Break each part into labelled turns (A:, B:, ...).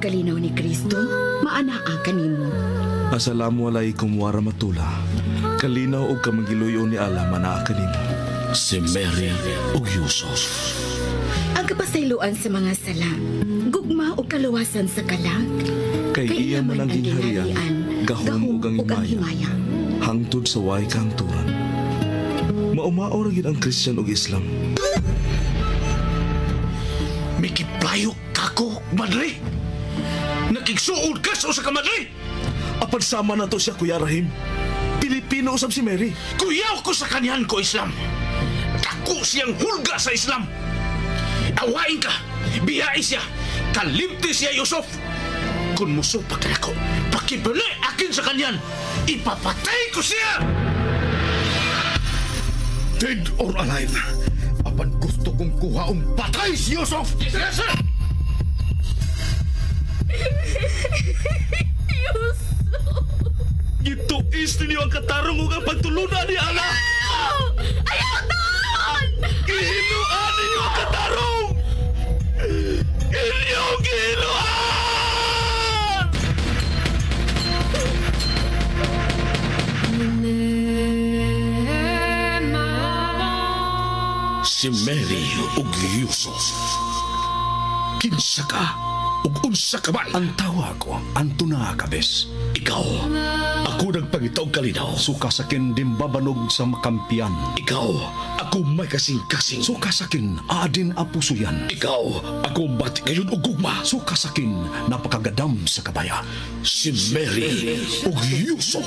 A: pagkalinaw ni Kristo, maanaa kanimo.
B: Assalamualaikum warahmatullah. Kalinaw og kamangiluyo ni Allah manaa kanimo.
C: Si Mary ug Yusuf.
A: Ang kapasayloan sa mga sala, gugma o kaluwasan sa kalag.
B: Kay iya man ang gingharian, gahom ug ang himaya, hangtod sa way kahangturan. Maumao ra gid ang Christian ug Islam.
C: Mikiplayo kako, madre. Nakigsuod ka sa usa ka madre.
B: Apan sama na to siya, Kuya Rahim. Pilipino usab si Mary.
C: Kuyaw ko sa kanyan ko Islam. Dako siyang hulga sa Islam. Awain ka, biyain siya, kalimti siya Yusuf. Kung musupak ka ako, pakibali akin sa kanyan, ipapatay ko siya!
D: Dead or alive, apan gusto kong kuhaong patay si Yusuf!
C: Yes, sir!
A: Yusuf!
B: Gituis ninyo ang katarong ug ang pagtulunan ni Allah.
A: Ayaw doon!
B: Gihinuan ninyo ang katarong! Inyong gihinuan!
C: Si Mary ug Yusuf. Kinsa ka ug unsa ka man?
D: Ang tawa ko, Antuna Kabes.
C: Ikaw, ako nagpangitaw kalinaw.
D: Suka sakin dimbabanog sa makampian.
C: Ikaw, ako may kasing-kasing.
D: Suka sakin adin apuso yan.
C: Ikaw, ako bati kayon og gugma.
D: Suka sakin napakagadam sa kabaya.
C: Si Mary ug Yusuf.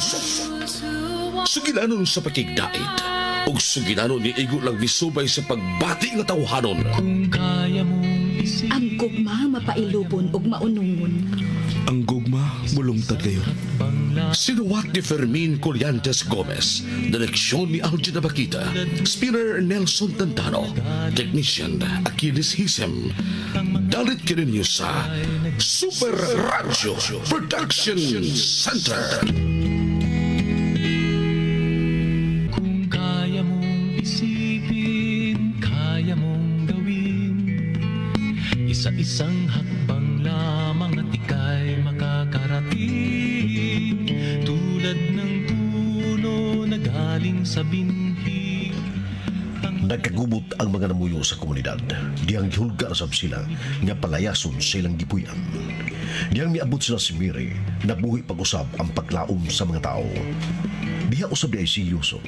C: Sugilanon sa pakigdait. Ug sugilanon ni igo lang misubay sa pagbati nga tawhanon.
A: Ang gugma mapailubon ug maunungon.
B: Ang gugma mulungtad kayo.
C: Sinuwat ni Fermin Colliantes Gomez, direksyon ni Algina Bakita, spinner Nelson Tantano, technician Achilles Hisem. Dalit kininyo sa Super Radio Production Center.
E: Kung kaya mong isipin, kaya mong gawin, isa-isang hakbang lamang at ika'y makakarating, tulad ng puno na galing sa binhi.
F: Nagkagubot ang mga namuyo sa komunidad. Diyang gihulga sab sila nga palayason sa ilang gipuyan. Diyang miabot sila si Mary, nabuhi pag-usab ang paglaom sa mga tao. Diha usab di ay si Yusuf.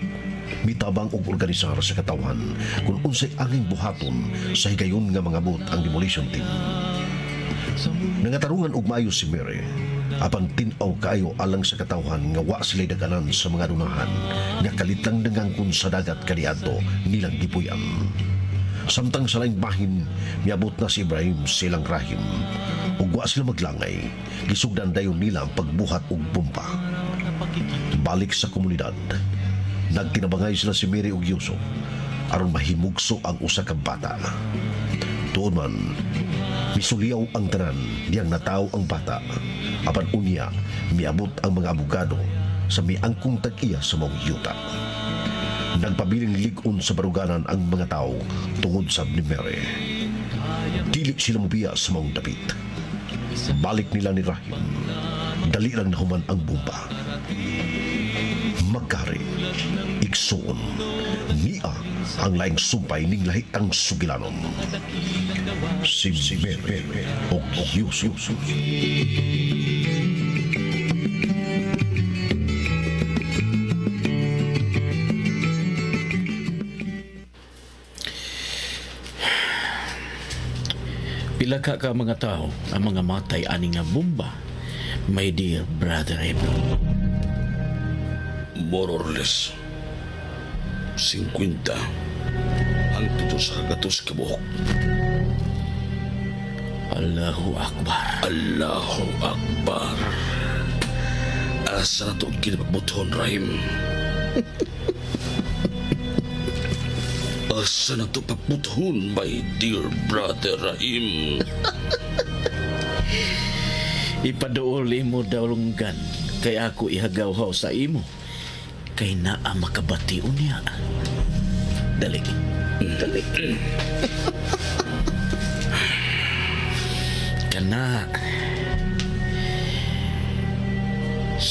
F: Mitabang og organisar sa katawan kung unsay anging buhaton sa higayon nga mga bot ang demolition team. Nangatarungan og maayo si Mary, apan tin-aw kaayo alang sa katawhan nga wa sila'y daganan sa mga dunahan nga kalitlang nangangkon sa dagat kaniadto nilang gipuyan. Samtang sa laing bahin, miabot na si Ibrahim silang rahim. Ug wa sila maglangay, gisugdan dayon nila ang pagbuhat og bomba. Balik sa komunidad, nagtinabangay sila si Mary ug Yusuf aron mahimugso ang usa ka bata. Tuon man, misuliaw ang tanan diyang nataw ang bata. Apan unya, miabot ang mga abogado sa miangkong tag-iya sa mga yuta. Nagpabiling ligon sa baruganan ang mga tao tungod sa ni Mary. Dili sila mubiya sa mga dapit. Balik nila ni Rahim. Dali lang nahuman ang bomba. Magkari, iksoon, niya ang laing sumpay ning lahitang sugilanon. Si Mary o Yusuf.
C: Pila ka mga tao ang mga matay ani nga bomba, my dear brother Hebron? More or less 50 ang tutos sa gatos kabuhok. Allahu Akbar. Allahu Akbar. Asa na ito kinapabuton, Rahim? Asa na ito paputon, my dear brother Rahim? Ipaduol mo daulunggan, kay ako ihagaw sa imo. Kay naa makabati unya. Dali. Dali. Kana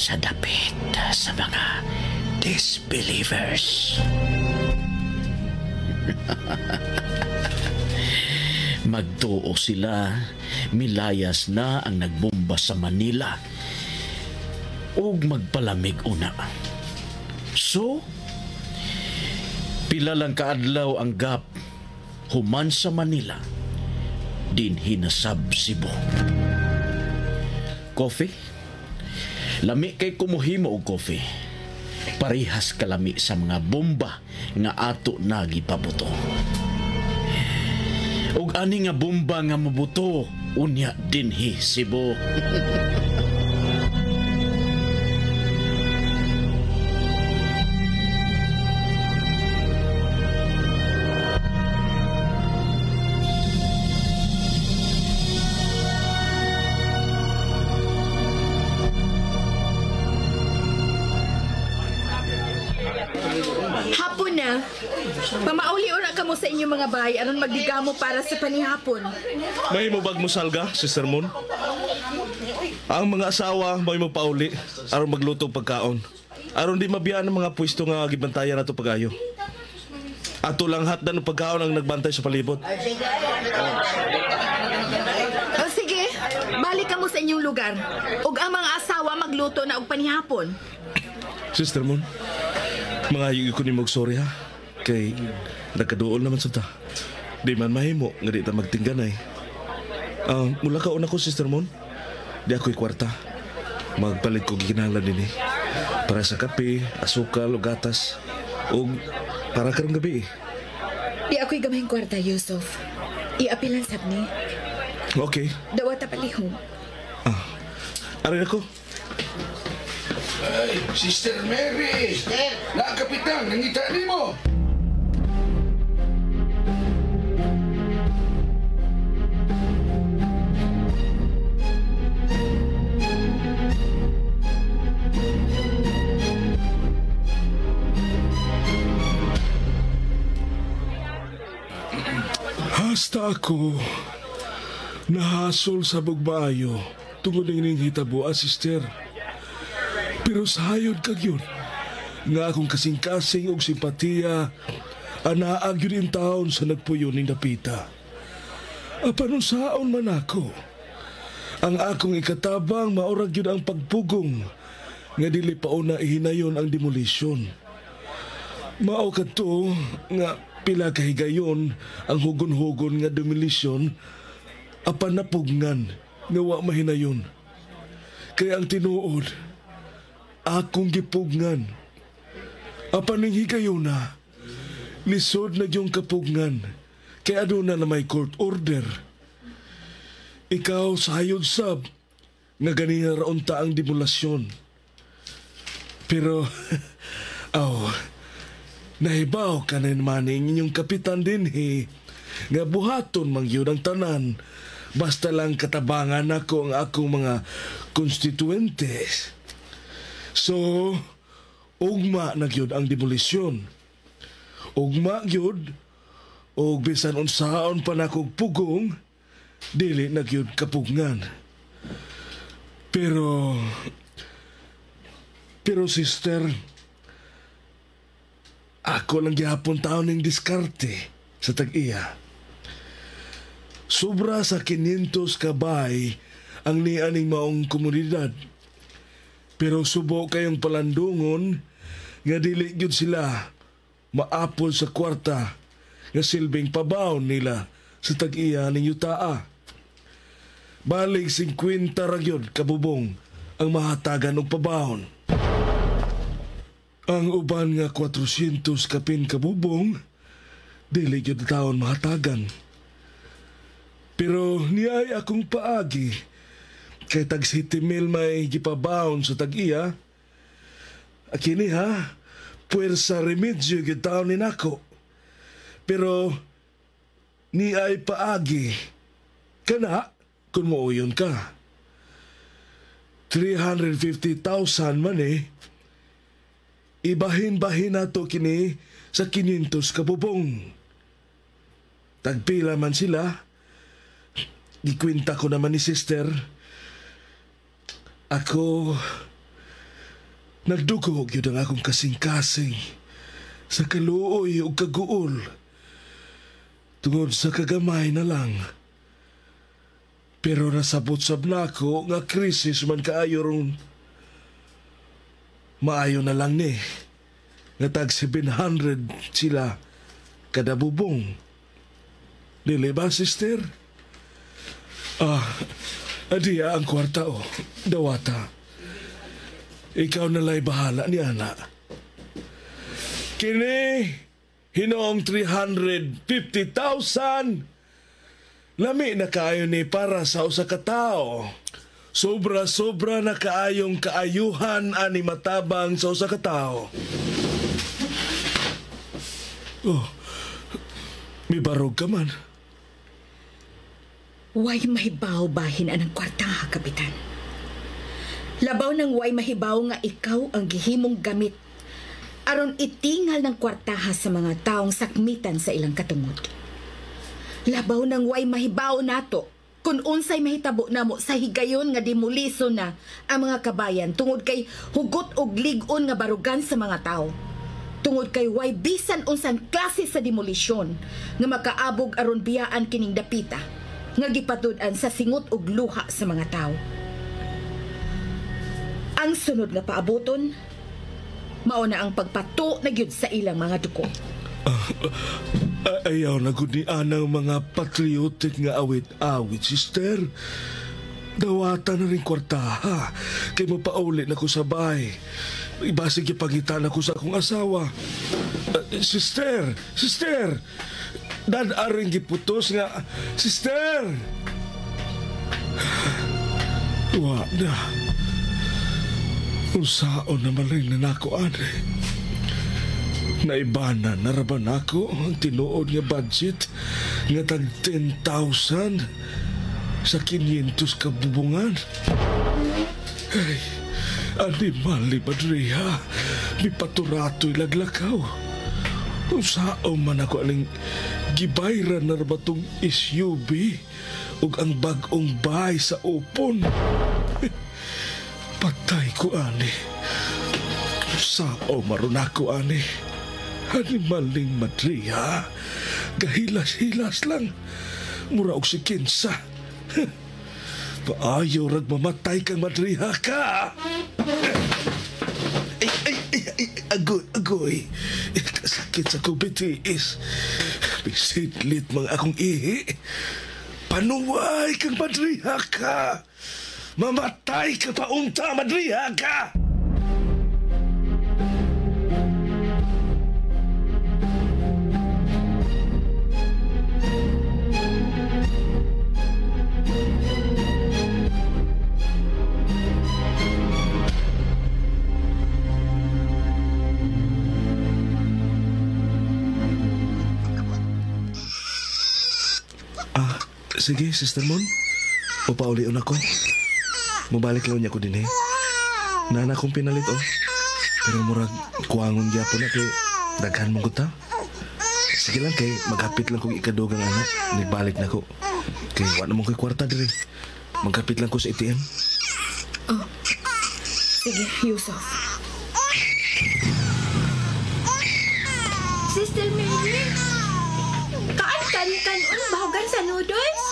C: sa dapit sa mga disbelievers. Magtuo sila, milayas na ang nagbomba sa Manila ug magpalamig una. So, pila lang kaadlaw ang gap human sa Manila din hinasab Cebu. Coffee? Lami kay kumuhimo og coffee. Parihas kalami sa mga bomba nga ato na gipabuto. Ug ani nga bomba nga mabuto unya dinhi Cebu.
A: Hapon na. Pamauli na kamo sa inyong mga bahay aron magdigamo para sa panihapon.
B: May mubag mo salga, Sister Moon? Ang mga asawa may magpauli aron magluto pagkaon. Aron di mabiyaan ang mga pwesto nga gibantayan nato pagayo. Ato lang hatdan ng pagkaon ang nagbantay sa palibot.
A: O sige, balik kamo sa inyong lugar. Ug ang mga asawa magluto na og panihapon.
B: Sister Moon, mga yugi ko ni mong sorry ha. Kay nagkaduol naman sa ta. Di man mahimo nga di ta magtingganay. Mula ka una ko, Sister Moon. Di ako'y kwarta. Magpalit ko gikinahanglan din eh. Para sa kape, asukal o gatas. O para karong gabi eh.
A: Di ako'y gamayng kwarta, Yusuf. Iapilan sab ni.
B: Okay.
A: Dawa ta palihog.
B: Aray ako.
D: Ay, Sister Mary! Na, Kapitan, nangita ni mo!
B: Hasta ako nahasol sa bugbayo tungod ng hitabo, sister. Pero sayod kag yun nga akong kasing-kasing og simpatiya anaag yun in taon sa nagpuyo ning dapita. Apan saon man ako, ang akong ikatabang maurag yun ang pagpugong nga dili pa una ihinayon ang demolisyon. Mao kadto nga pila kahigayon ang hugon-hugon nga demolisyon apan napugngan nga wa mahinayon. Kaya ang tinuod, akong gipugngan. Apan ning higayon na, lisod na yung kapugngan, kaya aduna na may court order. Ikaw sayod sab, nga ganihan raon ta ang demolasyon. Pero, nahibaw ka na naman inyong kapitan din nga buhaton mang yun ang tanan, basta lang katabangan ako ang akong mga konstituentes. So, ugma na gyud ang demolisyon. Ugma gyud, og bisan unsaon pa nakog pugong, dili na gyud kapugngan. Pero sister, ako lang gihapon taon ng diskarte sa tag-iya. Sobra sa 500 kabay ang nianing maong komunidad. Pero subo kayong palandungon nga dili gyud sila maapol sa kwarta nga silbing pabaon nila sa tag-iya ning yutaa. Balik 50 ra gyud kabubong ang mahatagan og pabaon. Ang uban nga 400 kapin kabubong dili gyud taon mahatagan. Pero niyay akong paagi kay tag 7,000 may gipabaon sa tag-iya. Akini ha, puwersa remedyo gitaon ni nako. Pero ni ay paagi kana kung mauyon ka. 350,000 man ibahin-bahin nato kini sa 500 kabubong. Tagpila man sila, gikwinta ko naman ni sister. Ako Nagdugog yun ang akong kasing-kasing sa kaluoy o kaguol. Tungod sa kagamay na lang. Pero nasabot-sab na ako nga krisis man kaayo ron. Maayo na lang ni. Nga tag 700 sila kada bubong. Dili ba, sister? Adiya ang kwarta o. Dawata. Ikaw nalay bahala ni Ana. Kini, hinoong 350,000. Lami na kaayo ni para sa usa ka tao. Sobra-sobra na kaayong kaayuhan ani matabang sa usa ka tao. Oh, may barog ka man.
A: Way mahibaw bahin anang kwarta ha, Kapitan. Labaw ng way mahibaw nga ikaw ang gihimong gamit aron itingal ng kwartaha sa mga taong sakmitan sa ilang katungod. Labaw ng way mahibaw nato kung unsay mahitabo namo sa higayon nga dimuliso na ang mga kabayan tungod kay hugot og lig-on nga barugan sa mga tao. Tungod kay way bisan unsan klase sa demolisyon nga makaabog aron biyaan kining dapita nga gipatud-an sa singot og luha sa mga tao. Ang sunod nga paaboton, mauna ang pagpato na gyud sa ilang mga duko.
B: Ayaw na gud ni Ana ang mga patriotic nga awit-awit, sister. Dawata na rin kwartaha. Kay mapauli na ko sa bahay. Ibasig ipagitan ako sa akong asawa. Sister! Dadaring giputos nga. Sister! Wa na. Kung saon naman rin na nako, ane. Naibana na raban ako ang tinuod nga budget nga tag 10,000 sa 500 ka bubungan. Ay, animal ni Padriha, mi paturato'y laglakaw. Kung saan man ako aling gibayran na rabatong SUV ug ang bag-ong bahay sa upon. Patay ko, ani. Sao maron ako, ani. Animaling Madriha. Gahilas-hilas lang. Mura og si Kinsa. Paayo rag mamatay kang Madriha ka. Agoy. Kasakit sa kubitiis. Bisidlit mga akong ihi. Panuway kang Madriha ka. Mamatay ka pa unta, Madriha ka! Sige, Sister Mon. Upaulion ako. Mubalik lang niya ko din eh. Nana kong pinalit oh. Pero murag kuwangon gyapon na kay daghan mong guta. Sige lang kay maghapit lang kong ikadugang anak. Nibalik na ko. Kay wala mong ko'y kwarta dire. Maghapit lang ko sa ATM.
A: Oh, sige, Yusuf.
G: Sister Mary, kaan bahugan sa noodles?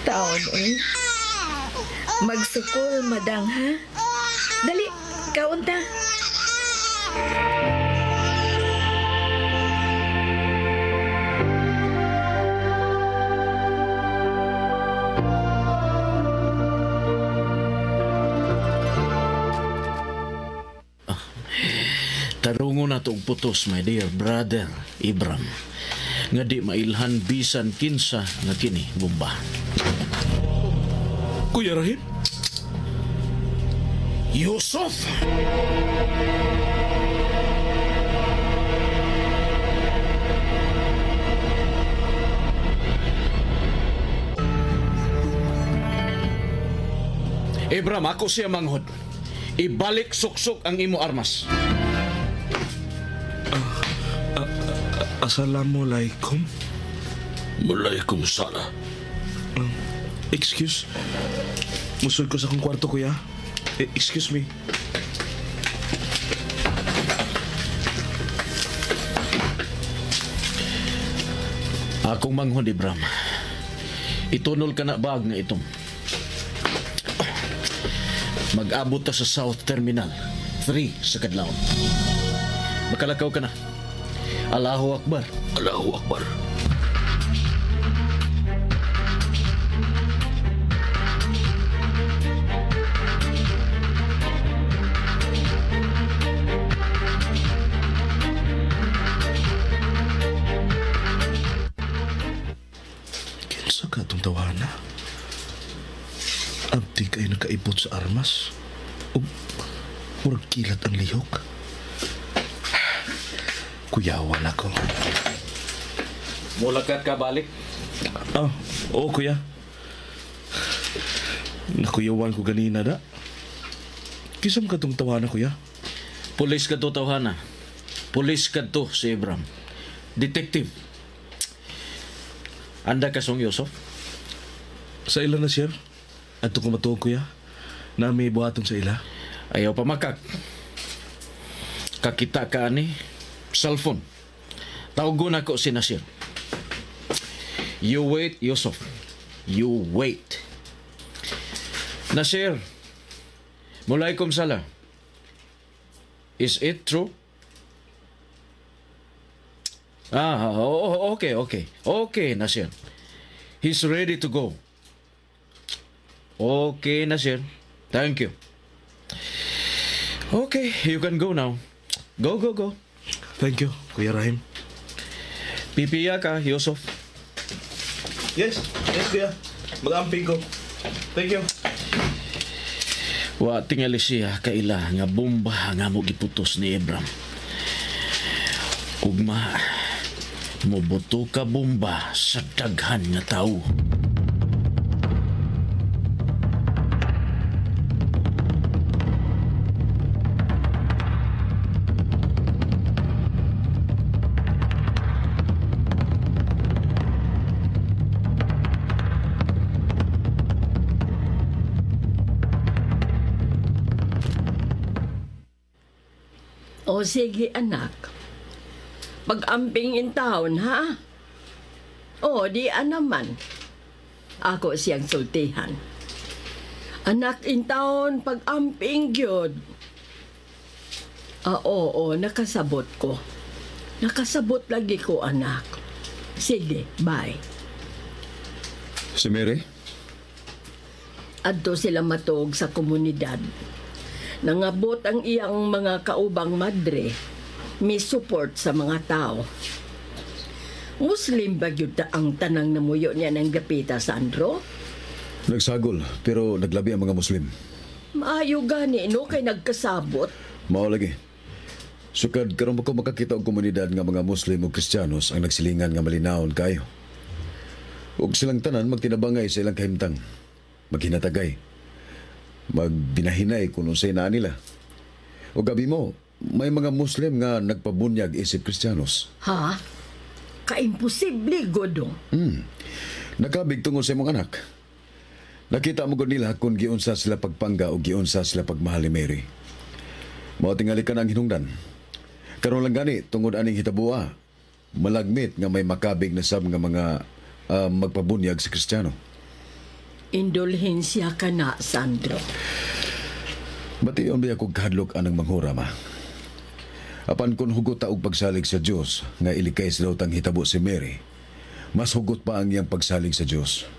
A: Taon, eh. Magsukol, madang, ha? Dali, kaunta.
C: Tarungo na itong putos, my dear brother, Ibram. Nga di mailhan bisan kinsa nga kini, bumba.
B: Kuya Rahim?
C: Yusuf! Ibram, ako siya manghod. Ibalik suksok ang imo armas.
B: Assalamualaikum.
C: Waalaikumsalam.
B: Excuse. Musod ko sa akong kwarto, kuya. Excuse me.
C: Akong manghod, Ibram. Itunol ka na bag nga itong. Mag-abot ta sa South Terminal 3 sa kadlawon. Makalakaw ka na. Allahu Akbar.
B: Allahu Akbar. Kinsa ka itong tawana? Abdi kayo nakaipot sa armas? O murag kilat ang lihok? Kuyawan ako.
C: Mulakat ka balik.
B: Oo, kuya. Nakuyawan ko ganina da. Kisam ka itong tawana, kuya?
C: Pulis ka to, tawhana. Pulis ka to, si Ibram. Detective. Anda ka song Yusuf?
B: Sa ila na, sir? At ko matuog, kuya? Na may buhaton sa ila?
C: Ayaw pa makak. Kakita ka ani, cellphone. Tawgon ako si Nasir. You wait, Yusuf. You wait. Nasir, mulaikum salam. Is it true? Okay. Okay, Nasir. He's ready to go. Okay, Nasir. Thank you. Okay, you can go now. Go.
B: Thank you, Kuya Rahim.
C: Pipiya ka, Yusuf.
B: Yes, kuya. Mag-amping ko. Thank you.
C: Wa tingali siya kaila nga bomba nga mo giputos ni Ibram. Ugma, moboto ka bomba sa daghan nga tao.
H: O sige anak, pag-amping in town ha? O di naman, ako siyang sultihan. Anak in town, pag-amping gyud. Oo, nakasabot ko. Nakasabot lagi ko anak. Sige, bye.
D: Si Mary?
H: Adto sila matog sa komunidad. Nangabot ang iyang mga kaubang madre, may support sa mga tao. Muslim ba yun ang tanang namuyo niya ng Gapita, Sandro?
D: Nagsagol, pero naglabi ang mga Muslim.
H: Maayo gani, no? Kay nagkasabot.
D: Mao lagi. Sukad karon ko makakita og komunidad nga mga Muslim ug Kristiyanos ang nagsilingan nga malinawon kayo. Ug silang tanan magtinabangay sa ilang kahimtang. Maghinatagay. Magbinahinay kung unsay na nila. O gabi mo, may mga Muslim nga nagpabunyag isip Kristiyanos.
H: Ha? Kaimposible, Godo.
D: Nakabig tungod sa imong anak. Nakita mo gud nila kung giunsa sila pagpangga o giunsa sila pagmahal ni Mary. Mao tingali ka ang hinungdan. Karon lang gani tungod aning hitabua, malagmit nga may makabig na sab nga mga magpabunyag sa Kristiyano.
H: Indulhensya ka na, Sandro.
D: Bation ba ako kahadlok anang manghura, ma? Apan kung hugot ta og pagsalig sa Dios nga ilikay sa daw tang hitabo si Mary, mas hugot pa ang iyang pagsalig sa Dios.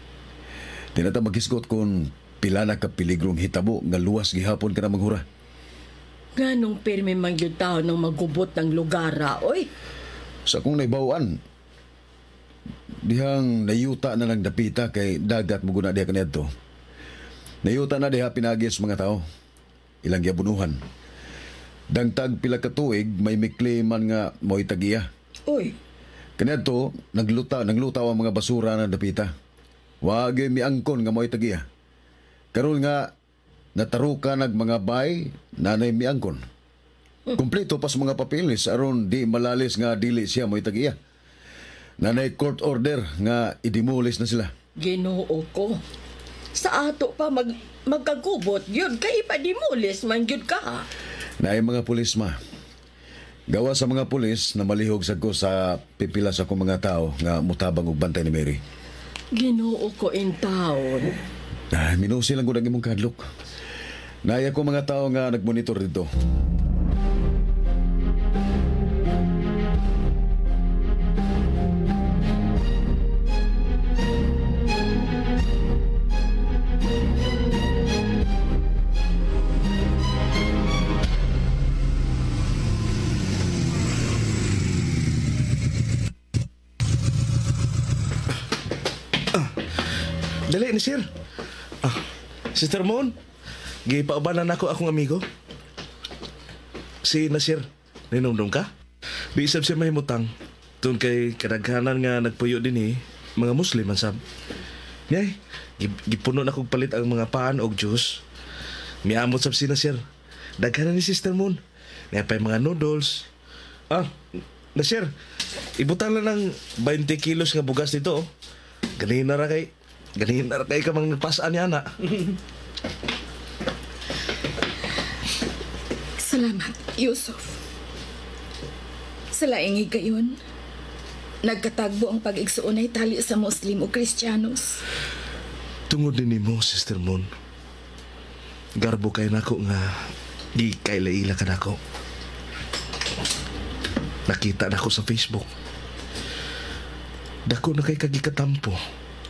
D: Tinata maghisgot kung pila na ka piligrong hitabo nga luwas gihapon ka na manghura.
H: Ganong pirmi man yung tao ng magubot ng lugar, oy?
D: Sa kung naibawaan, dihang nayuta na ng dapita kay dagat mo guna diha kanadto. Nayuta na diha pinagis mga tao. Ilang giabunuhan. Dangtag pila ka tuig may mikli man nga mo'y tagiya.
H: Uy.
D: Kanadto naglutaw ang mga basura na dapita. Wag miangkon nga mo'y tagiya. Karon nga nataruka nag mga bay nanay miangkon. Kumpleto pa sa mga papeles aron di malalis nga dili siya mo'y tagiya. Nanay court order nga idimulis na sila.
H: Ginoo ko. Sa ato pa magkagubot yun kay ipadimulis man gyud ka.
D: Na mga pulis ma. Gawa sa mga pulis na malihog sa ko sa pipila sa kong mga tao nga mutabang og bantay ni Mary.
H: Ginoo ko in taon.
D: Minusi lang ko nang imong kadlok. Naya ko mga tao nga nagmonitor dito.
I: Dali ni sir. Sister Mon, gipaubanan ako akong amigo. Si Nasir, ninumdum ka? Bisab siya mahimutang. Tun kay kadaghanan nga nagpuyo din mga Muslim man sab. Nyay, gipuno na kong palit ang mga paan og juice. Miamot sab si Nasir. Daghanan ni Sister Mon. Napay mga noodles. Nasir, ibutang lang ng 20 kilos nga bugas dito. Ganina ra kay ka mang nagpasaan niya na.
A: Salamat, Yusuf. Sa laing gayon, nagkatagbo ang pag-igsuunay tali sa Muslim o Kristiyanos.
I: Tungod din mo, Sister Mon. Garbo kay nako nga di kay laila ka nako. Nakita nako sa Facebook. Dako na kay kagikatampo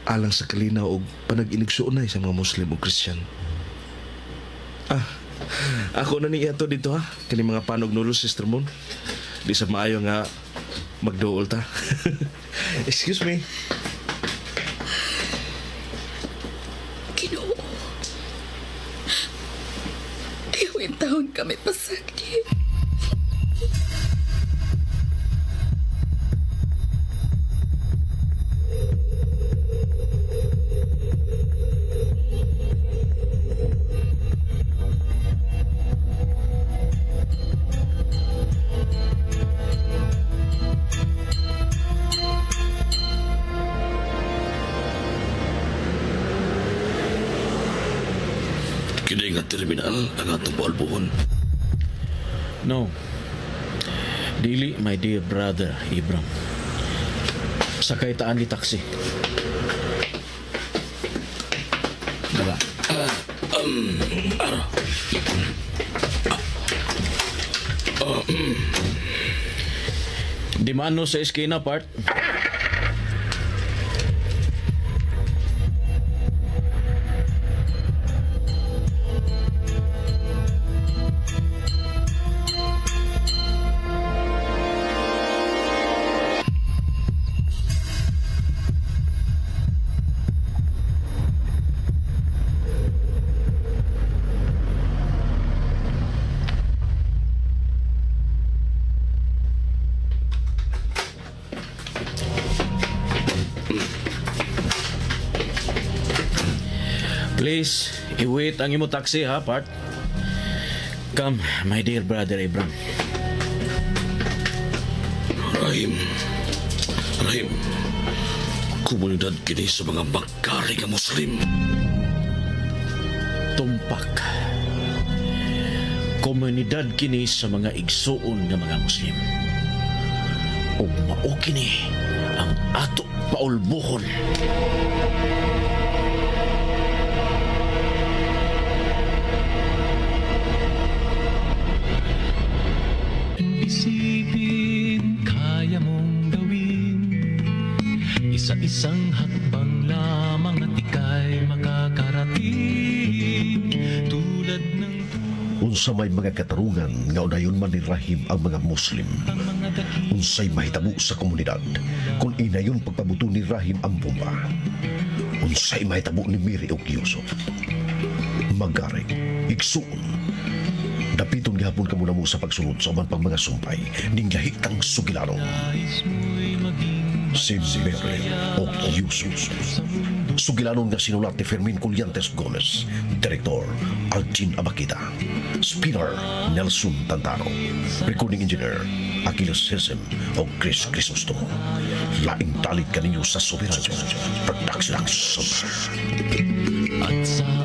I: alang sa kalinaw og panag-inigsuunay sa mga Muslim o Christian. Ako na ni ato dito ha. Kani mga panog nulo, Sister Mon. Di sa maayo nga magduol ta. Excuse me.
A: Ginoo. Iwin taon kami pasagdi.
C: Kini nga terminal ang atong palbuhon.
J: No. Dili, my dear brother, Ibram. Sakay taan ni taxi. Dala. Di mano sa eskina part. Please, i-wait ang imo taxi ha, part. Come, my dear brother Ibram.
C: Rahim. Komunidad kini sa mga magkari nga Muslim.
J: Tumpak. Komunidad kini sa mga igsuon nga mga Muslim. O mao kini ang ato paulbuhon.
E: Isipin, kaya mong gawin isa-isang hakbang lamang at ika'y makakarating tulad ng
F: Unsa may mga katarungan nga unayon man ni Rahim ang mga Muslim. Unsay mahitabo sa komunidad kung inayon pagpabuto ni Rahim ang bomba. Unsay mahitabo ni Mary o Yusuf. Magaring, igsuon. Dapiton gihapon ka muna mo sa pagsunod sa uman pang mga sumpay ning lahitang sugilanon. Si Mary o Yusuf. Sugilanon nga sinulat ni Fermin Colliantes Gomez, Direktor Alcin Abakita, Spinner Nelson Tantano, Recording Engineer Achilles Hesem o Chris Crisostomo. Laing talit kaninyo sa Soberano Production Center.
E: At sa